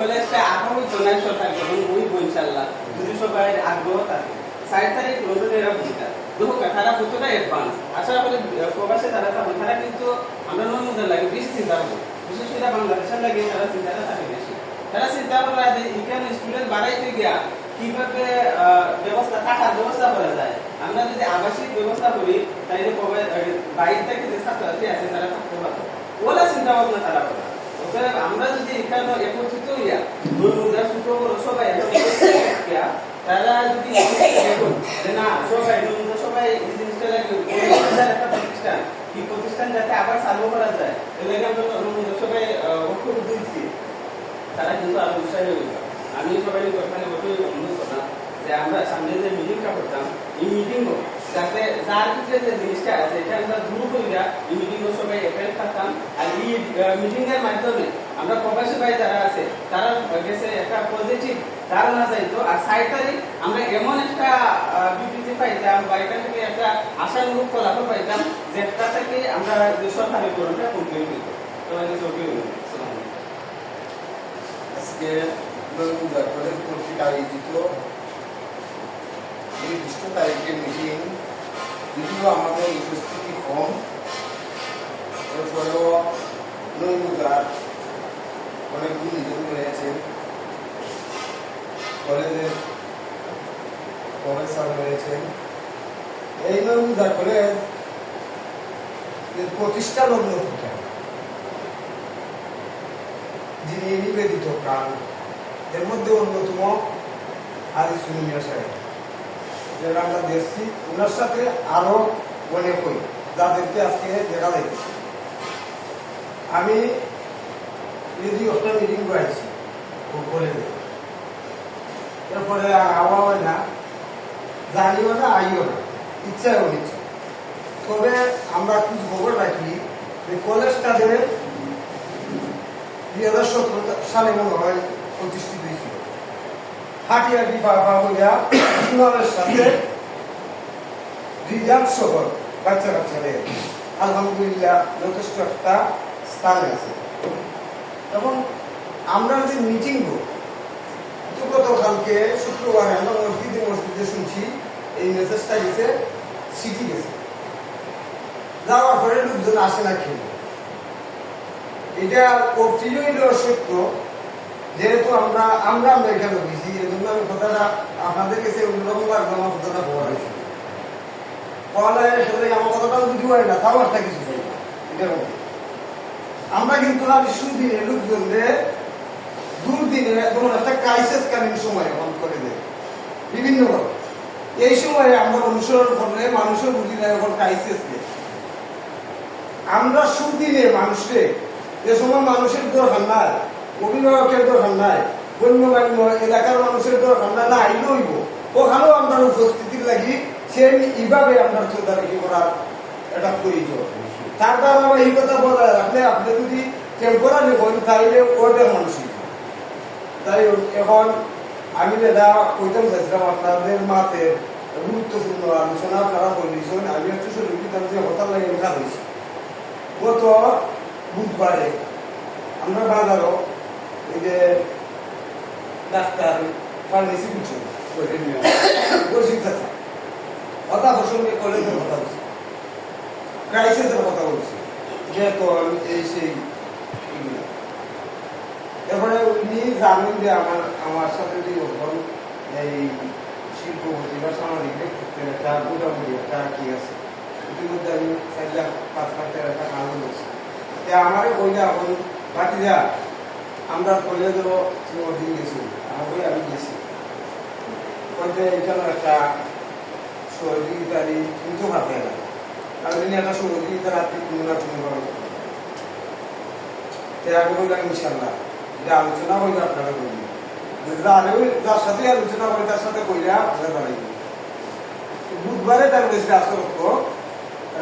আগামী জোনাল সরকার এবং ওই ইনশাআল্লাহ যদি সবাই আগ্রহ থাকে ৬ তারিখ লন্ডনের ভূমিকা দেখো তারা কতটা অ্যাডভান্স আশা করি প্রবাসে তারা থাকবে তারা কিন্তু আমরা নমুনা লাগে বেশি চিন্তা করবো বিশেষ করে বাংলাদেশের লাগে তারা চিন্তাটা থাকে বেশি তারা চিন্তা করে যে এখানে স্টুডেন্ট বাড়াইতে গিয়া কিভাবে ব্যবস্থা টাকার ব্যবস্থা করা যায় আমরা যদি আবাসিক ব্যবস্থা করি তাইলে বাইরে থেকে যে ছাত্রছাত্রী আছে তারা থাকতে পারবো ওলা চিন্তা ভাবনা তারা করে অতএব আমরা যদি এখানে একত্রিত হইয়া নমুনা ছোট বড় সবাই তারা যদি দেখুন যে না সবাই নমুনা সবাই এই জিনিসটা লাগে একটা প্রতিষ্ঠান এই প্রতিষ্ঠান যাতে আবার চালু করা যায় এর লাগে আমরা নমুনা সবাই ঐক্য দিয়েছি তারা কিন্তু আরো উৎসাহী হইল আমি সবাই ওখানে ওটাই অনুরোধ করলাম যে আমরা সামনে যে মিটিংটা করতাম এই মিটিংও যাতে যার ভিতরে যে জিনিসটা আছে এটা আমরা দূর করিয়া এই মিটিংও সবাই অ্যাটেন্ড করতাম আর এই মিটিং এর মাধ্যমে আমরা প্রবাসী ভাই যারা আছে তারা গেছে একটা পজিটিভ ধারণা যাইতো আর ৬ তারিখ আমরা এমন একটা বিবৃতি পাইতাম বা এটা থেকে একটা আশানুরূপ ফলাফল পাইতাম যেটা থেকে আমরা যে সরকারি করণটা কমপ্লিট হইত সবাইকে চোখে আজকে কলেজ কর্তৃক আয়োজিত নির্দিষ্ট তারিখের মিটিং যদিও আমাদের উপস্থিতি কম এরপরেও নৈমুদার অনেক গুণীজন রয়েছেন কলেজের প্রফেসর রয়েছেন এই নৈমুদার কলেজ প্রতিষ্ঠা লগ্ন থেকে যিনি নিবেদিত প্রাণ এর মধ্যে অন্যতম আদি সুনিয়া সাহেব যারা আমরা দেখছি ওনার সাথে আরো অনেক হই যাদেরকে আজকে দেখা যাচ্ছে আমি যদি একটা মিটিং করেছি কলেজে এরপরে আওয়া হয় না জানিও না আইও না ইচ্ছাও নিচ্ছে তবে আমরা কিছু খবর রাখি যে কলেজটাদের 2017 সালে মনে হয় প্রতিষ্ঠিত হয়েছিল হাটিয়াটি পাওয়া হইয়া সুনামের সাথে রিজার্ভ সহ বাচ্চা কাচ্চাদের আলহামদুলিল্লাহ যথেষ্ট একটা স্থানে আছে এবং আমরা যে মিটিং গতকালকে শুক্রবারে আমরা মসজিদে শুনছি এই মেসেজটা গেছে সিটি গেছে যাওয়ার পরে লোকজন আসে না খেলে এটা অপ্রিয় সত্য যেহেতু আমরা এখানে বুঝি এই জন্য আমি কথাটা আপনাদের কাছে অন্যরকম লাগবে আমার কথাটা বলা হয়েছে পড়ালেখার সাথে আমার কথাটা বুঝি হয় না তাও একটা কিছু চাই এটার মধ্যে আমরা কিন্তু আমি সুদিনে লোকজনদের দুর্দিনে যেমন একটা ক্রাইসিসকালীন সময় মন করে দেয় বিভিন্নভাবে এই সময়ে আমরা অনুসরণ করলে মানুষের বুঝি না এখন ক্রাইসিস আমরা সুদিনে মানুষকে যে সময় মানুষের দরকার নাই অভিভাবকের দরকার নাই গণ্যমান্য এলাকার মানুষের দরকার না আইলে হইব ওখানেও আমরা উপস্থিতির লাগি সে এইভাবে আমরা চোদ্দারকি করার এটা প্রয়োজন তার দ্বারা আমরা এই কথা বলায় রাখলে আপনি যদি টেম্পোরারি হন তাইলে ওদের মানুষই তাই এখন আমি যেটা কইতাম চাইছিলাম আপনাদের মাতে গুরুত্বপূর্ণ আলোচনা আপনারা করেছেন আমি একটু শুরু দিতাম যে হঠাৎ লাগে লেখা হয়েছে গত বুধবারে আমরা বাজারও এই যে ডাক্তার ফার্মেসি বুঝছেন কথা প্রসঙ্গে কলেজের কথা বলছি ক্রাইসিসের কথা বলছি বেতন এই সেই এরপরে উনি জানেন যে আমার সাথে যে ওখান এই শিল্পপতি বা সামাজিক ক্ষেত্রে একটা মোটামুটি একটা কি আছে ইতিমধ্যে আমি 4,05,000 টাকার একটা কাজ করছি আমারও বইটা এখন বাকি দেওয়া আমরা কলেজেরও দিন গেছি আমাকে আমি গেছি বলতে এখানে একটা সহযোগিতারই কিন্তু ভাবতে না আর তিনি একটা সহযোগিতার আপনি কোনো না কোনো আমি বললাম ইনশাল্লাহ এটা আলোচনা হইলে আপনারা করবেন যার সাথে আলোচনা হয় তার সাথে কইরা আপনারা দাঁড়াইবেন বুধবারে তার বেশি আসল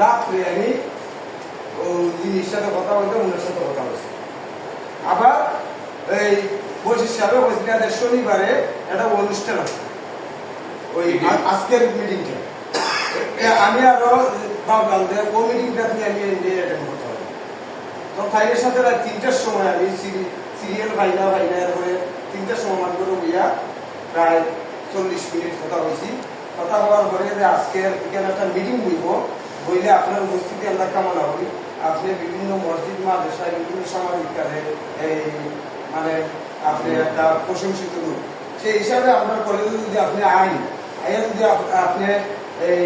রাত্রে আমি জিনিস সাথে কথা বলতে ওনার সাথে কথা বলছি আবার এই বৈশিষ্ট্য হিসাবে বৈশিষ্ট্যের শনিবারে একটা অনুষ্ঠান আছে ওই আজকের মিটিংটা আমি আরো ভাবলাম যে ওই মিটিংটা নিয়ে আমি অ্যাটেন্ড করতে হবে তো তাইয়ের সাথে রাত 3টার সময় আমি সিরিয়াল ভাইনা এরপরে 3টার সময় মান করে বইয়া প্রায় 40 মিনিট কথা হয়েছি। কথা হওয়ার পরে যে আজকে এখানে একটা মিটিং বইলে আপনার উপস্থিতি আমরা কামনা করি। আপনি বিভিন্ন মসজিদ মাদ্রাসায় বিভিন্ন সামাজিক কাজে এই মানে আপনি একটা প্রশংসিত রূপ, সেই হিসাবে আপনার কলেজে যদি আপনি আইয়া যদি আপনি এই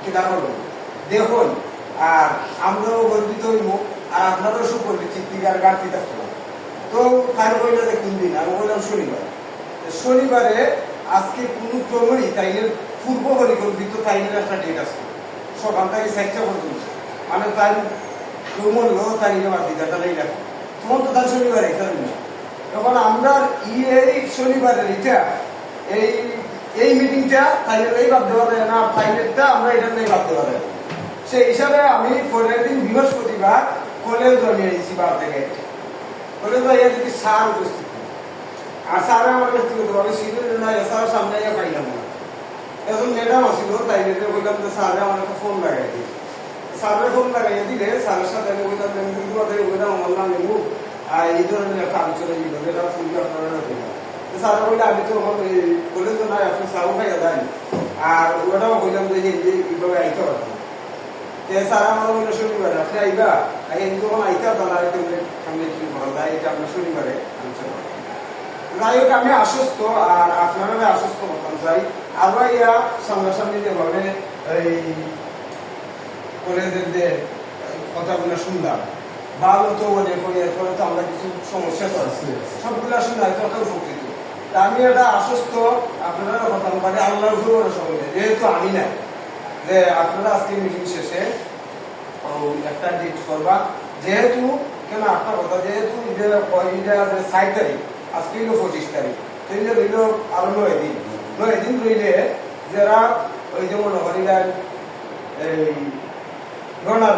কিনা করবেন দেখুন, আর আমরাও গর্বিত হইব আর আপনারও সুপরিচিতি আর গাড়ি থাকতে পারে। তো তাই বইটা দেখুন দিন আমি বললাম শনিবারে আজকে কোনো ক্রমেই তাইলের পূর্ব পরিকল্পিত তাইলের একটা ডেট আছে সকাল থেকে 4টা পর্যন্ত, মানে তাই মূল্য তাই নেওয়ার দিদাটা নেই রাখো তোমার তো তার শনিবারে কারণ তখন আমরা এই শনিবারের এটা এই মিটিংটা তাইলের এই বাদ দেওয়া যায় না, তাইলেরটা আমরা এটা নেই বাদ দেওয়া যায়। সেই হিসাবে আমি পরের দিন বৃহস্পতিবার কলেজ জমিয়ে এসেছি বার থেকে কলেজ যাইয়া যদি স্যার উপস্থিত আর স্যার আমার ব্যক্তিগতভাবে ছিল না, স্যার সামনে পাইলাম না। এখন ম্যাডাম আসিল তাই বললাম যে স্যার আমার একটা ফোন লাগাই দিই, স্যারের ফোন লাগাইয়া দিলে স্যারের সাথে আমি বললাম বললাম আমার নাম নেবো আর এই ধরনের একটা আলোচনা ছিল যেটা শুনলে আপনারা স্যার বললে আমি তো কলেজ নাই আপনি স্যারও খাইয়া দেন আর ওটাও বললাম যে এইভাবে আইতে পারতাম। স্যার আমার বললো শনিবারে আপনি আইবা যখন আইতে পারতাম আমি কি করা যায় এটা আপনার শনিবারে আলোচনা। যাই হোক আমি আশ্বস্ত আর আপনারা আশ্বস্ত করতাম চাই আবার ইয়া সামনাসামনি যেভাবে এই কলেজের যে কথাগুলো শুনলাম ভালো তো মনে করি এরপরে তো আমরা কিছু সমস্যা করছি সবগুলো শুনলাম তত উপকৃত। আমি এটা আশ্বস্ত আপনারা করতাম পারি আল্লাহর উপরে সবাই যেহেতু আমি নাই যে আপনারা আজকে মিটিং শেষে একটা ডেট করবা যেহেতু কেন আপনার কথা যেহেতু 6 তারিখ আজকে হইল 25 তারিখ তাইলে রইল আরো 9 দিন রইলে যারা ওই যে মনে করি এই গণার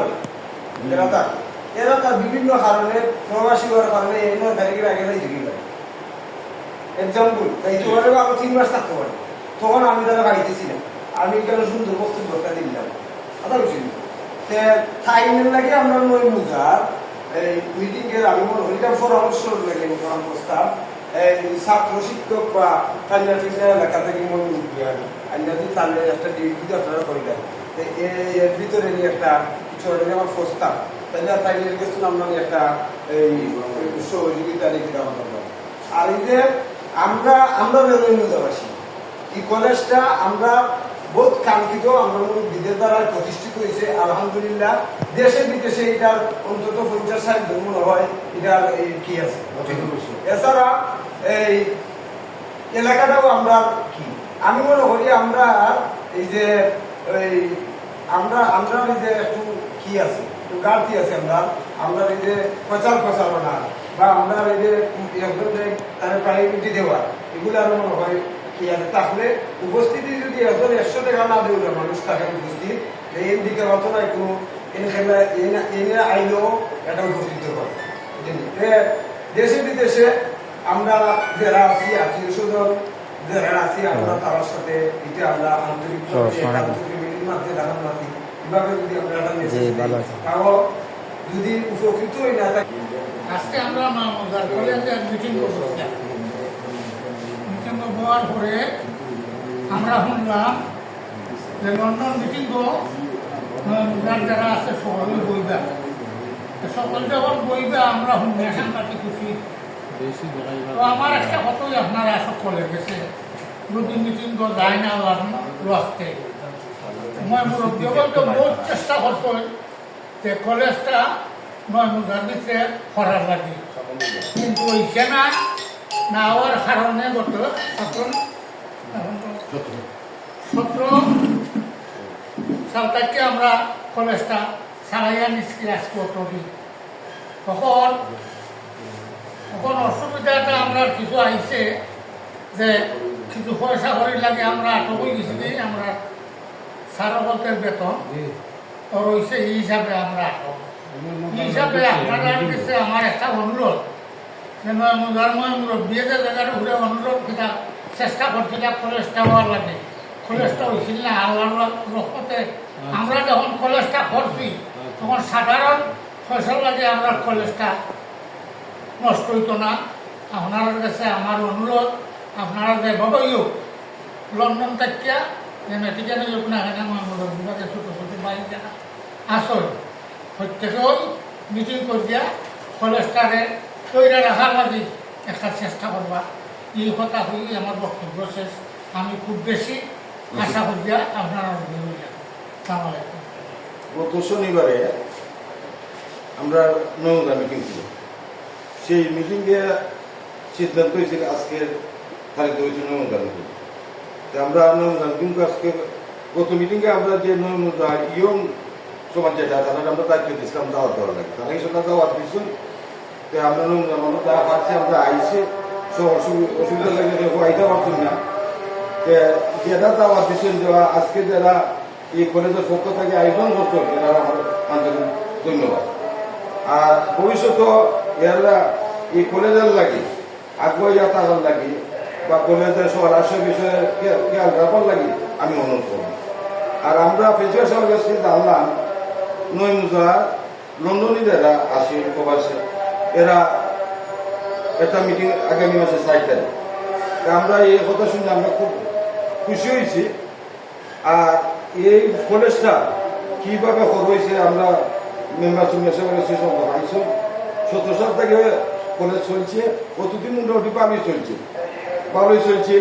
যারা থাকে এরা তার বিভিন্ন কারণে প্রবাসী হওয়ার কারণে এই 9 তারিখের আগে ঝুঁকি পারে। এক্সাম্পল যাইতে পারে আরো 3 মাস থাকতে পারে, তখন আমি তারা বাড়িতে ছিলাম আমি কেন সুন্দর বক্তব্যটা দিলাম কথা বুঝলি টাইমের লাগে আমরা নয় মুজার এই মিটিং এর আমি মনে করি পরামর্শ লাগে প্রস্তাব ছাত্র শিক্ষক বা কান্যাটিকা এলাকা থেকে মনে আন্যাদি তাহলে একটা ডিগ্রি আপনারা করে দেন এর ভিতরে নিয়ে একটা কিছু আমার প্রস্তাব তাহলে তাই গেছিল আমরা একটা এই সহযোগিতা রেখে দেওয়া দরকার। আর এই যে আমরা বেরোইবাসী এই কলেজটা আমরা বহুত কাঙ্ক্ষিত, আমরা বিদেশ দ্বারা প্রতিষ্ঠিত হয়েছে আলহামদুলিল্লাহ। দেশে বিদেশে এটার অন্তত 50-60 জন মনে হয় এটার কি আছে। এছাড়া এই এলাকাটাও আমরা কি আমি মনে করি আমরা এই যে আমরা এই যে একটু কি আছে একটু গাড়তি আছে আমরা এই যে প্রচারণা বা আমরা এই যে একজনের তাদের প্রায়োরিটি দেওয়া এগুলো আরো মনে হয় কি আছে। তাহলে উপস্থিতি যদি একজন 100 টাকা না দেওয়া মানুষ থাকে উপস্থিত এই দিকে হতো না কোনো এনে আইলেও এটা উপস্থিত হয়। দেশে বিদেশে আমরা যারা আছি আত্মীয় স্বজন যারা আছি আমরা তার সাথে এটা আমরা আন্তরিক এভাবে যদি আমরা একটা মেসেজ তাও যদি উপকৃত হই না থাকি। আজকে আমরা মামুদার কলেজে মিটিং করছিলাম। মিটিং হওয়ার পরে আমরা শুনলাম যে লন্ডন মিটিং মামুদার যারা আছে সকলে বইবা, সকল যখন বইবা আমরা শুনে সাংঘাতিক খুশি। তো আমার একটা কথাই আপনারা সকলে গেছে যদি মিটিং যায় না লস্তে মই মুরব্বী বলতে বহুত চেষ্টা করতো যে কলেজটা ময়মুদার ভিতরে করার লাগে, কিন্তু ওইছে না হওয়ার কারণে গত 17 সাল থেকে আমরা কলেজটা সারাইয়া নিচ্ছি আজকে অতদিন। তখন অসুবিধাটা আমরা কিছু আইছে যে কিছু পয়সা করি লাগে আমরা আটক হয়ে গেছি আমরা সারবতের বেতন রয়েছে এই হিসাবে আমরা আটক হিসাবে আপনারা কাছে আমার একটা অনুরোধ যে মুরব্বী যে জায়গাটা ঘুরে অনুরোধ কিনা চেষ্টা করছিলাম কলেজটা হওয়ার লাগে, কলেজটা হয়েছিল না আল্লাহর রহমতে। আমরা যখন কলেজটা করছি তখন সাধারণ ফসল লাগে আমরা কলেজটা নষ্ট হইতো না। আপনার কাছে আমার অনুরোধ, আপনারা যেভাবেই হোক লন্ডন থেকে যে মেটিকানে হোক না এখানে মহানগর বিভাগে ছোটো ছোটো বাইক যারা আসল প্রত্যেকেই মিটিং করিয়া কলেজটারে তৈরি রাখার লাগে একটা চেষ্টা করবা। এই কথা হই আমার বক্তব্য শেষ। আমি খুব বেশি আশা করিয়া আপনারা সালাম আলাইকুম। গত শনিবারে আমরা নৌকা মিটিং ছিল, সেই মিটিংয়ে সিদ্ধান্ত হয়েছিল আজকের তারিখে হয়েছে নৌকা মিটিং। আমরা নৌকা মিটিং আজকে গত মিটিংয়ে আমরা যে নৌকা ইয়ং সমাজ যেটা তারা আমরা দায়িত্ব দিয়েছিলাম দাওয়াত দেওয়ার লাগে, তারা সেটা দাওয়াত দিচ্ছি। তো আমরা নৌকা মানুষ যা পারছি আমরা আইসি সব অসুবিধা লাগে আইতে পারতাম না। যারা দাওয়াত দিচ্ছেন দেওয়া আজকে যারা এই কলেজের পক্ষ থেকে আয়োজন করতে হবে এরা আমার আন্তরিক ধন্যবাদ। আর ভবিষ্যৎ এরা এই কলেজের লাগে আগ্রহ থাকার লাগে বা কলেজের সব রাষ্ট্র বিষয়ে খেয়াল রাখার লাগে আমি অনুরোধ করব। আর আমরা প্রিন্সিপাল সাহেবের কাছে জানলাম নয়মুজা লন্ডনী যারা আসে প্রবাসে এরা একটা মিটিং আগামী মাসে 6 তারিখ। আমরা এই কথা শুনে আমরা খুব খুশি হয়েছি। আর এই কলেজটা কীভাবে হয়েছে আমরা মেম্বার পাইছি 17 সাল থেকে কলেজ চলছে, প্রতিদিন মোটামুটি পাবি চলছে, ভালোই চলছে।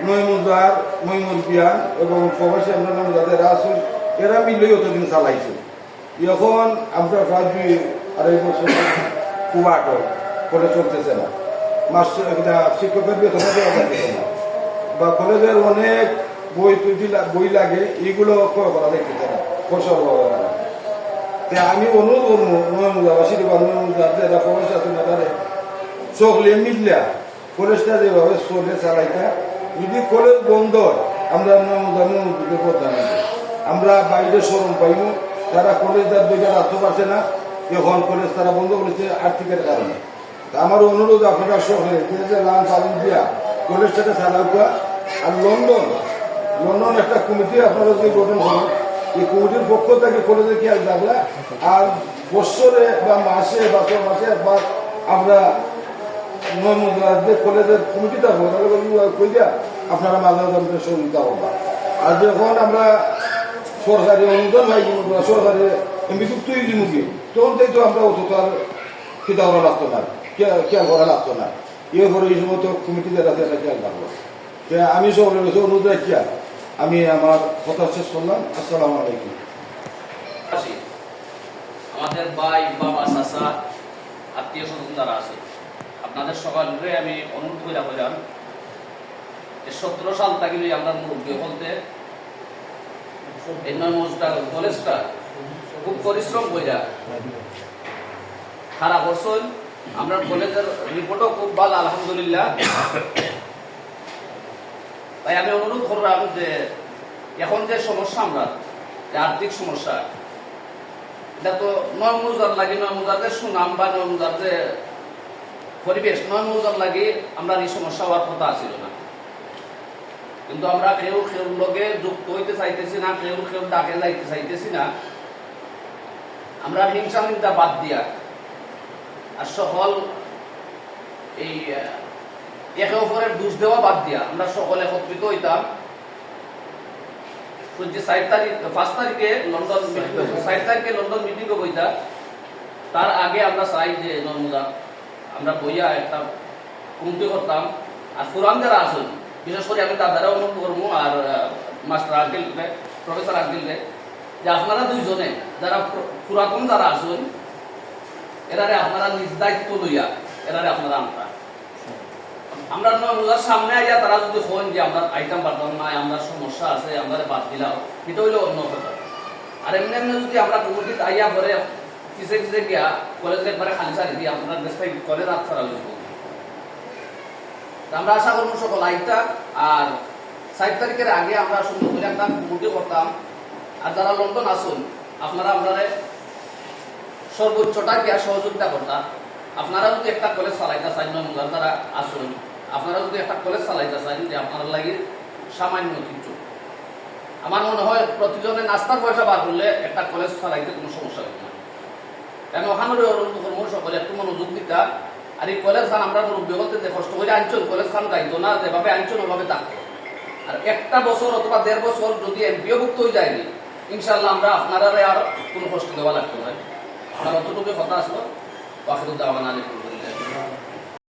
নয়মুজার মইমুল বিয়ান এবং প্রবাসী আমরা নয়মুজাদের আসুন এরা মিলেই অতদিন চালাইছে। এখন আমরা প্রায় 2-2.5 বছর খুব আটক করে চলতেছে না, মাস্টার শিক্ষকের বেতন দেওয়া যাচ্ছে না বা কলেজের অনেক বই লাগে, এগুলো করা দেখতেছে না, ফসল হবে না। আমি অনুরোধ করবো নয়মুজাবাসী বা নয়মুজার যারা প্রবাসী আছেন তাদের সকলে মিললা কলেজটা যেভাবে চলে চালাইতা। যদি কলেজ বন্ধ আমরা নয়মুজাকে প্রধান আমরা বাইরে শরম পাইব, তারা কলেজটার দুইটা রাখতে পারছে না, এখন কলেজ তারা বন্ধ করেছে আর্থিকের কারণে। আমার অনুরোধ আপনারা সকলে লাল পালন দিয়া কলেজটাকে চালাবা। আর লন্ডন একটা কমিটি আপনারা যদি গঠন করেন, এই কমিটির পক্ষ থেকে কলেজে খেয়াল রাখলা। আর বছরে বা মাসে বা 6 মাসে একবার আমরা কলেজের কমিটি থাকবো কইয়া আপনারা মাঝে মাঝে সহযোগিতা করবা। আর যখন আমরা সরকারি অনুদান পাই সরকারি বিযুক্ত মুখী তখন তো আমরা অত আর খিতা করা লাগতো না, খেয়াল করা লাগতো না। এরপরে এই সমস্ত কমিটি যারা খেয়াল রাখবো। আমি সকলের কাছে অনুরোধ রাখিয়া আমি আমার কথা শেষ করলাম। আসসালামু আলাইকুম। আমাদের ভাই বাবা চাচা আত্মীয় স্বজন যারা আছে আপনাদের সকলকে আমি অনুরোধ করে বললাম 17 সাল থেকে আমরা মুরব্বী বলতে এই নয়মুজা কলেজটা খুব পরিশ্রম কইরা খারাপ বছর আমরা কলেজের রিপোর্টও খুব ভালো আলহামদুলিল্লাহ। তাই আমি অনুরোধ করলাম যে এখন যে সমস্যা আমরা যে আর্থিক সমস্যা এটা তো নয়মুজার লাগে, নয়মুজাদের সুনাম বা নয়মুজার যে পরিবেশ নয়মুজার লাগে আমরা এই সমস্যা হওয়ার কথা ছিল না। কিন্তু আমরা কেউ লগে যুক্ত হইতে চাইতেছি না, কেউ ডাকে যাইতে চাইতেছি না। আমরা হিংসা নিন্দা বাদ দিয়া আর সকল এই একে অপরের দোষ দেওয়া বাদ দিয়া আমরা সকলে একত্রিত হইতাম। 5 তারিখে লন্ডন 7 তারিখে লন্ডন মিটিং বইতা, তার আগে আমরা চাই যে নয়মুজা আমরা বইয়া একটা কমিটি করতাম। আর পুরান যারা আসুন বিশেষ করে আমি দাদারা অনুরোধ করবো আর মাস্টার আঙ্কেল প্রফেসর আঙ্কেলকে যে আপনারা দুইজনে যারা পুরাতন যারা আসুন এরারে আপনারা নিজ দায়িত্ব লইয়া এরারে আপনারা আনতা। আমরা নয়মুজার সামনে আইয়া তারা যদি হন যে আমরা আইটেম পারতাম না, আমরা সমস্যা আছে আমরা বাদ দিলাম, এটা হইলে অন্য কথা। আর এমনি যদি আমরা কমিটি আইয়া পরে পিছে গিয়া কলেজের একবারে খালি সারি দিয়ে আপনার দেশটাই কলেজ রাত ছাড়া হইব। আমরা আশা করবো সকল আইতা আর 7 তারিখের আগে আমরা সুন্দর করে একটা কমিটি করতাম। আর যারা লন্ডন আসুন আপনারা আপনারা সর্বোচ্চটা গিয়া সহযোগিতা করতাম। আপনারা যদি একটা কলেজ চালাইতে চান নয়মুজার যারা আসুন আপনারা যদি একটা কলেজ চালাইতে চান যে আপনার লাগে সামান্য কিছু আমার মনে হয় প্রতিজনে নাস্তার পয়সা বার করলে একটা কলেজ চালাইতে কোনো সমস্যা হবে না। আমি ওখানে অনুরোধ করবো সকলে একটু মনোযোগ দিতা আর এই কলেজ খান আমরা মুরব্বী বলতে যে কষ্ট করে আনছেন কলেজ খান গাইতো না যেভাবে আনছেন ওভাবে থাকতো আর একটা বছর অথবা 1.5 বছর যদি এমপিওভুক্ত হয়ে যায়নি ইনশাআল্লাহ আমরা আপনারা আর কোনো কষ্ট দেওয়া লাগতো না আমার অতটুকু কথা আসলো ওয়াহিদুদ্দাওয়ানা আলাইকুম।